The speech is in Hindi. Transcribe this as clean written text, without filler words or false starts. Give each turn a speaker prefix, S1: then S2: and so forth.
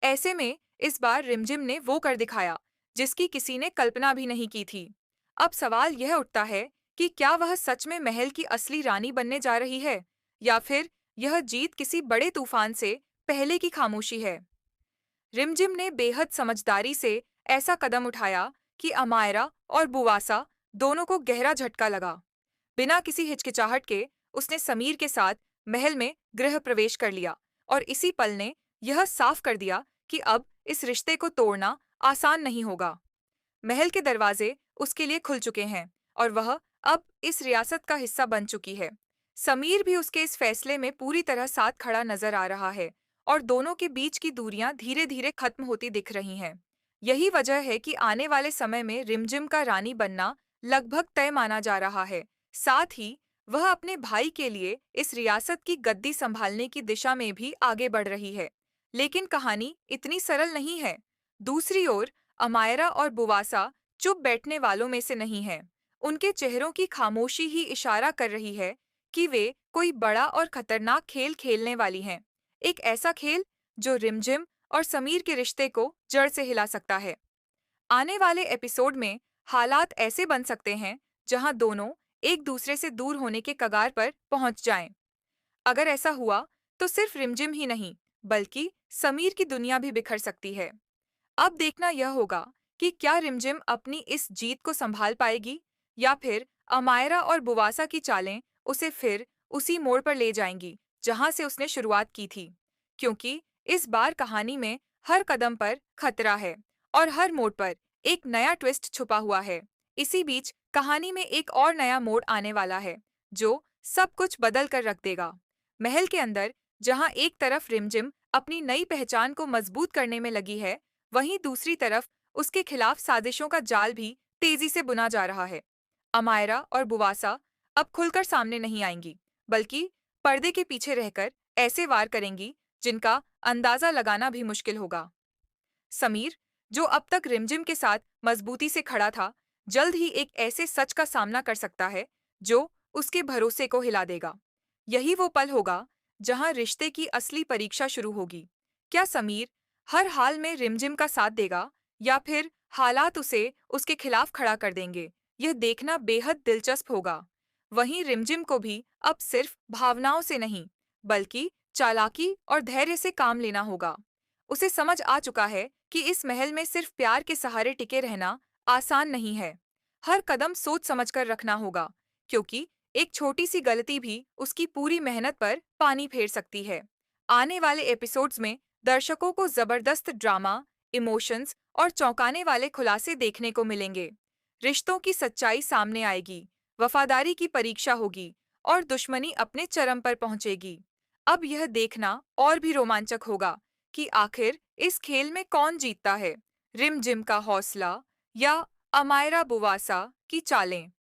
S1: ऐसे में इस बार रिमझिम ने वो कर दिखाया जिसकी किसी ने कल्पना भी नहीं की थी। अब सवाल यह उठता है कि क्या वह सच में महल की असली रानी बनने जा रही है, या फिर यह जीत किसी बड़े तूफान से पहले की खामोशी है। रिमझिम ने बेहद समझदारी से ऐसा कदम उठाया कि अमायरा और बुवासा दोनों को गहरा झटका लगा। बिना किसी हिचकिचाहट के उसने समीर के साथ महल में गृह प्रवेश कर लिया, और इसी पल ने यह साफ कर दिया कि अब इस रिश्ते को तोड़ना आसान नहीं होगा। महल के दरवाजे उसके लिए खुल चुके हैं, और वह अब इस रियासत का हिस्सा बन चुकी है। समीर भी उसके इस फैसले में पूरी तरह साथ खड़ा नजर आ रहा है, और दोनों के बीच की दूरियां धीरे धीरे खत्म होती दिख रही हैं। यही वजह है कि आने वाले समय में रिमझिम का रानी बनना लगभग तय माना जा रहा है। साथ ही वह अपने भाई के लिए इस रियासत की गद्दी संभालने की दिशा में भी आगे बढ़ रही है। लेकिन कहानी इतनी सरल नहीं है। दूसरी ओर अमायरा और बुवासा चुप बैठने वालों में से नहीं हैं। उनके चेहरों की खामोशी ही इशारा कर रही है कि वे कोई बड़ा और खतरनाक खेल खेलने वाली हैं। एक ऐसा खेल जो रिमझिम और समीर के रिश्ते को जड़ से हिला सकता है। आने वाले एपिसोड में हालात ऐसे बन सकते हैं जहां दोनों एक दूसरे से दूर होने के कगार पर पहुंच जाएं। अगर ऐसा हुआ तो सिर्फ रिमझिम ही नहीं, बल्कि समीर की दुनिया भी बिखर सकती है। अब देखना यह होगा कि क्या रिमझिम अपनी इस जीत को संभाल पाएगी, या फिर अमायरा और बुवासा की चालें उसे फिर उसी मोड़ पर ले जाएंगी जहां से उसने शुरुआत की थी। क्योंकि इस बार कहानी में हर कदम पर खतरा है, और हर मोड़ पर एक नया ट्विस्ट छुपा हुआ है। इसी बीच कहानी में एक और नया मोड़ आने वाला है जो सब कुछ बदल कर रख देगा। महल के अंदर जहां एक तरफ रिमझिम अपनी नई पहचान को मजबूत करने में लगी है, वहीं दूसरी तरफ उसके खिलाफ साजिशों का जाल भी तेजी से बुना जा रहा है। अमायरा और बुवासा अब खुलकर सामने नहीं आएंगी, बल्कि पर्दे के पीछे रहकर ऐसे वार करेंगी जिनका अंदाजा लगाना भी मुश्किल होगा। समीर, जो अब तक रिमझिम के साथ मजबूती से खड़ा था, जल्द ही एक ऐसे सच का सामना कर सकता है जो उसके भरोसे को हिला देगा। यही वो पल होगा जहां रिश्ते की असली परीक्षा शुरू होगी। क्या समीर हर हाल में रिमझिम का साथ देगा, या फिर हालात उसे उसके खिलाफ खड़ा कर देंगे? यह देखना बेहद दिलचस्प होगा। वहीं रिमझिम को भी अब सिर्फ भावनाओं से नहीं, बल्कि चालाकी और धैर्य से काम लेना होगा। उसे समझ आ चुका है कि इस महल में सिर्फ प्यार के सहारे टिके रहना आसान नहीं है। हर कदम सोच समझकर रखना होगा, क्योंकि एक छोटी सी गलती भी उसकी पूरी मेहनत पर पानी फेर सकती है। आने वाले एपिसोड्स में दर्शकों को जबरदस्त ड्रामा, इमोशंस और चौंकाने वाले खुलासे देखने को मिलेंगे। रिश्तों की सच्चाई सामने आएगी, वफादारी की परीक्षा होगी, और दुश्मनी अपने चरम पर पहुंचेगी। अब यह देखना और भी रोमांचक होगा कि आखिर इस खेल में कौन जीतता है, रिमझिम का हौसला या अमायरा बुवासा की चालें।